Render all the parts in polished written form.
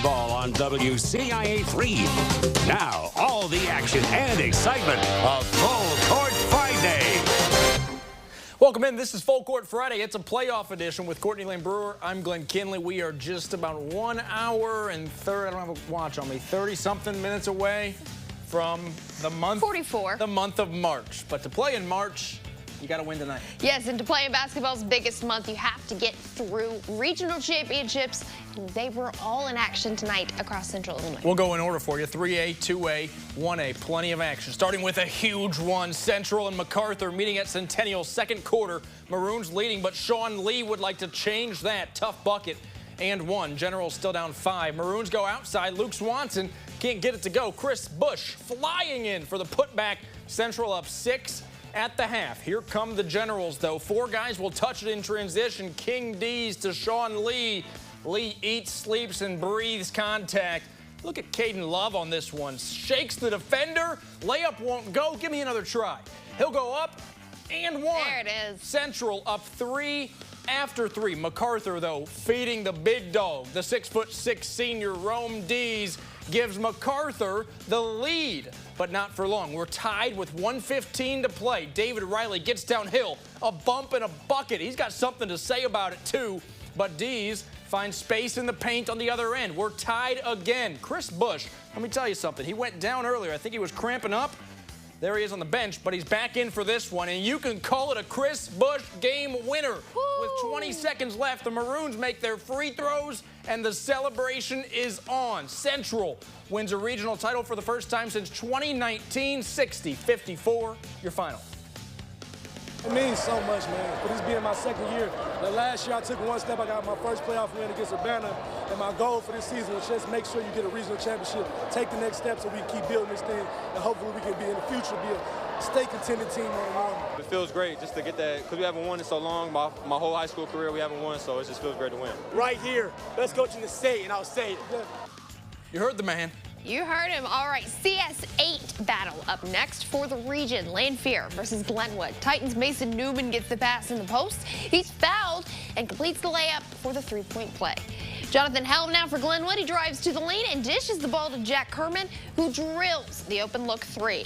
basketball on WCIA 3. Now, all the action and excitement of Full Court Friday. Welcome in. This is Full Court Friday. It's a playoff edition with Courtney Lane Brewer. I'm Glenn Kinley. We are just about 1 hour and I don't have a watch on me, 30-something minutes away from the month. 44. The month of March. But to play in March, you got to win tonight. Yes, and to play in basketball's biggest month, you have to get through regional championships. And they were all in action tonight across Central Illinois. We'll go in order for you. 3A, 2A, 1A. Plenty of action. Starting with a huge one. Central and MacArthur meeting at Centennial. Second quarter. Maroons leading, but Sean Lee would like to change that. Tough bucket and one. General still down 5. Maroons go outside. Luke Swanson can't get it to go. Chris Bush flying in for the putback. Central up 6 at the half. Here come the Generals, though. 4 guys will touch it in transition. King D's to Sean Lee. Lee eats, sleeps, and breathes contact. Look at Caden Love on this one. Shakes the defender. Layup won't go. Give me another try. He'll go up and one. There it is. Central up 3 after 3. MacArthur, though, feeding the big dog. The 6'6" senior Rome D's gives MacArthur the lead, but not for long. We're tied with 1:15 to play. David Riley gets downhill. A bump and a bucket. He's got something to say about it, too. But D's finds space in the paint on the other end. We're tied again. Chris Bush, let me tell you something. He went down earlier. I think he was cramping up. There he is on the bench, but he's back in for this one, and you can call it a Chris Bush game winner. Woo! With 20 seconds left, the Maroons make their free throws, and the celebration is on. Central wins a regional title for the first time since 2019, 60-54. Your final. It means so much, man. For this being my second year, the last year I took one step. I got my first playoff win against Urbana, and my goal for this season was just make sure you get a regional championship, take the next step so we can keep building this thing, and hopefully we can be in the future, be a state contending team on one. It feels great just to get that, because we haven't won in so long. My whole high school career we haven't won, so it just feels great to win. Right here, let's go to the state, and I'll say it. You heard the man. You heard him. All right, CS8 battle up next for the region. Lanphier versus Glenwood. Titans' Mason Newman gets the pass in the post. He's fouled and completes the layup for the three-point play. Jonathan Helm now for Glenwood. He drives to the lane and dishes the ball to Jack Kerman, who drills the open look 3.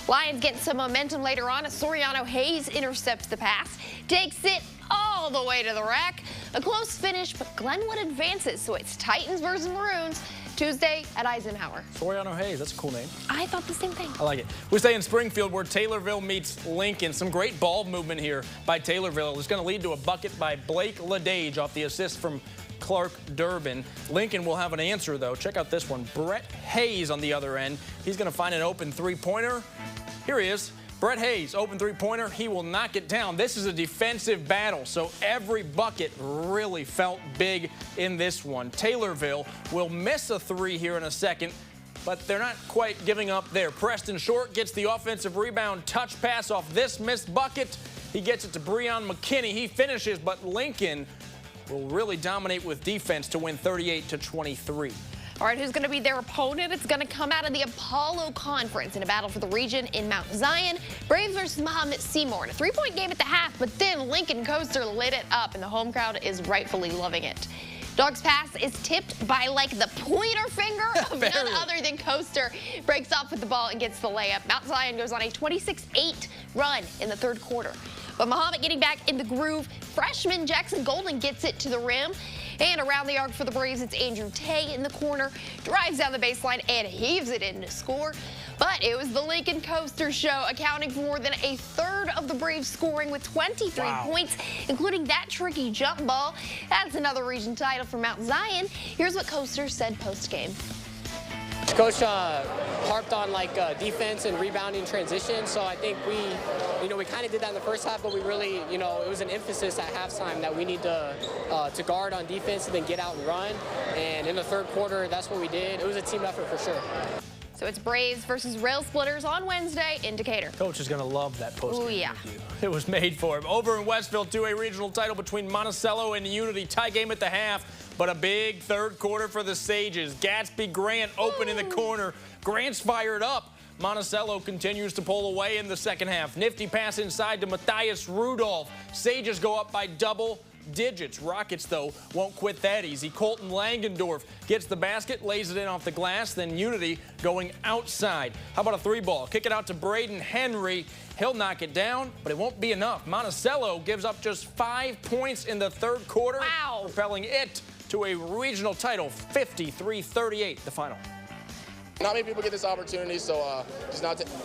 Lions get some momentum later on as Soriano Hayes intercepts the pass, takes it all the way to the rack. A close finish, but Glenwood advances, so it's Titans versus Maroons. Tuesday at Eisenhower. Soriano Hayes, that's a cool name. I thought the same thing. I like it. We stay in Springfield where Taylorville meets Lincoln. Some great ball movement here by Taylorville. It's going to lead to a bucket by Blake Ladage off the assist from Clark Durbin. Lincoln will have an answer, though. Check out this one. Brett Hayes on the other end. He's going to find an open three-pointer. Here he is. Brett Hayes, open three-pointer. He will knock it down. This is a defensive battle, so every bucket really felt big in this one. Taylorville will miss a 3 here in a second, but they're not quite giving up there. Preston Short gets the offensive rebound, touch pass off this missed bucket. He gets it to Breon McKinney. He finishes, but Lincoln will really dominate with defense to win 38-23. All right, who's going to be their opponent? It's going to come out of the Apollo Conference in a battle for the region in Mount Zion. Braves versus Mahomet Seymour in a 3-point game at the half, but then Lincoln Coaster lit it up, and the home crowd is rightfully loving it. Dog's pass is tipped by, like, the pointer finger of none other than Coaster. Breaks off with the ball and gets the layup. Mount Zion goes on a 26-8 run in the third quarter. But Mahomet getting back in the groove. Freshman Jackson Golden gets it to the rim. And around the arc for the Braves, it's Andrew Tay in the corner. Drives down the baseline and heaves it in to score. But it was the Lincoln Coaster show, accounting for more than a third of the Braves scoring with 23 points, including that tricky jump ball. That's another region title for Mount Zion. Here's what Coaster said post-game. Coach harped on defense and rebounding transition, so I think we kind of did that in the first half, but we really, it was an emphasis at halftime that we need to guard on defense and then get out and run. And in the third quarter, that's what we did. It was a team effort for sure. So it's Braves versus Rail Splitters on Wednesday in Decatur. Coach is going to love that post-game yeah. review. It was made for him. Over in Westville, 2A regional title between Monticello and Unity. Tie game at the half, but a big third quarter for the Sages. Gatsby Grant open in the corner. Grant's fired up. Monticello continues to pull away in the second half. Nifty pass inside to Matthias Rudolph. Sages go up by double. digits. Rockets, though, won't quit that easy. Colton Langendorf gets the basket, lays it in off the glass, then Unity going outside. How about a three ball? Kick it out to Braden Henry. He'll knock it down, but it won't be enough. Monticello gives up just 5 points in the third quarter, propelling it to a regional title, 53-38, the final. Not many people get this opportunity, so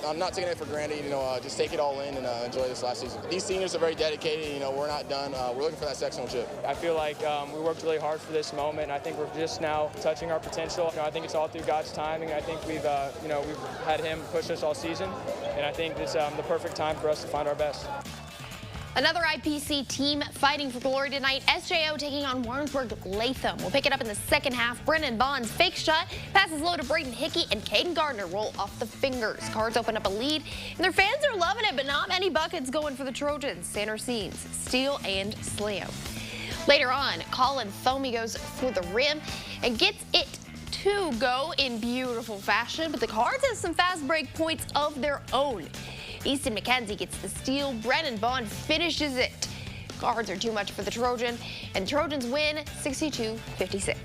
I'm not taking it for granted. Just take it all in and enjoy this last season. These seniors are very dedicated. We're not done. We're looking for that sectional chip. I feel like we worked really hard for this moment, and I think we're just now touching our potential. I think it's all through God's timing. I think we've had Him push us all season, and I think it's the perfect time for us to find our best. Another IPC team fighting for glory tonight. SJO taking on Warrensburg Latham. We'll pick it up in the second half. Brennan Bond's fake shot passes low to Braden Hickey, and Caden Gardner roll off the fingers. Cards open up a lead, and their fans are loving it, but not many buckets going for the Trojans. Center scenes, steal and slam. Later on, Colin Thomey goes for the rim and gets it to go in beautiful fashion, but the Cards have some fast break points of their own. Easton McKenzie gets the steal. Brennan Bond finishes it. Cards are too much for the Trojan, and Trojans win 62-56.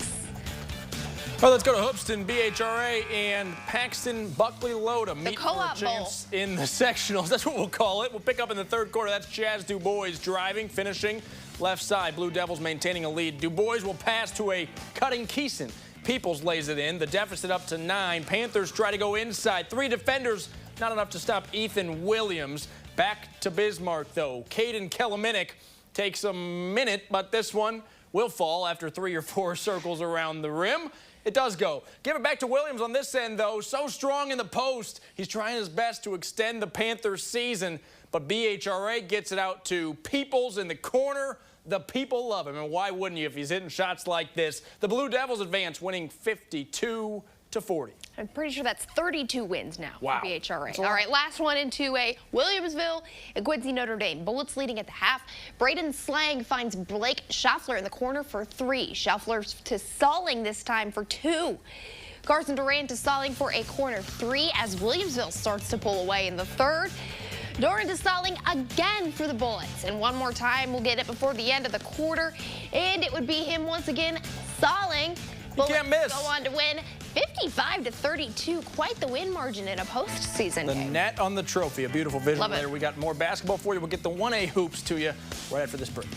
Well, let's go to Hoopston, BHRA, and Paxton Buckley Loda meet for a chance in the sectionals. That's what we'll call it. We'll pick up in the third quarter. That's Chaz Dubois driving, finishing left side. Blue Devils maintaining a lead. Dubois will pass to a cutting Keeson. Peoples lays it in. The deficit up to 9. Panthers try to go inside. 3 defenders. Not enough to stop Ethan Williams. Back to Bismarck, though. Caden Kellaminick takes a minute, but this one will fall after 3 or 4 circles around the rim. It does go. Give it back to Williams on this end, though. So strong in the post. He's trying his best to extend the Panthers' season, but BHRA gets it out to Peoples in the corner. The people love him, and why wouldn't you if he's hitting shots like this? The Blue Devils advance, winning 52-40. I'm pretty sure that's 32 wins now for BHRA. All right, last one in 2A. Williamsville and Quincy Notre Dame. Bullets leading at the half. Braden Slang finds Blake Schaffler in the corner for 3. Schaffler to Stalling this time for 2. Carson Durant to Stalling for a corner 3 as Williamsville starts to pull away in the third. Doran to Stalling again for the Bullets. And one more time, we'll get it before the end of the quarter. And it would be him once again, Stalling. Bullets can't miss. Go on to win 55-32. Quite the win margin in a postseason The game. net on the trophy. A beautiful visual Love it. there. We got more basketball for you. We'll get the 1A hoops to you right after this break.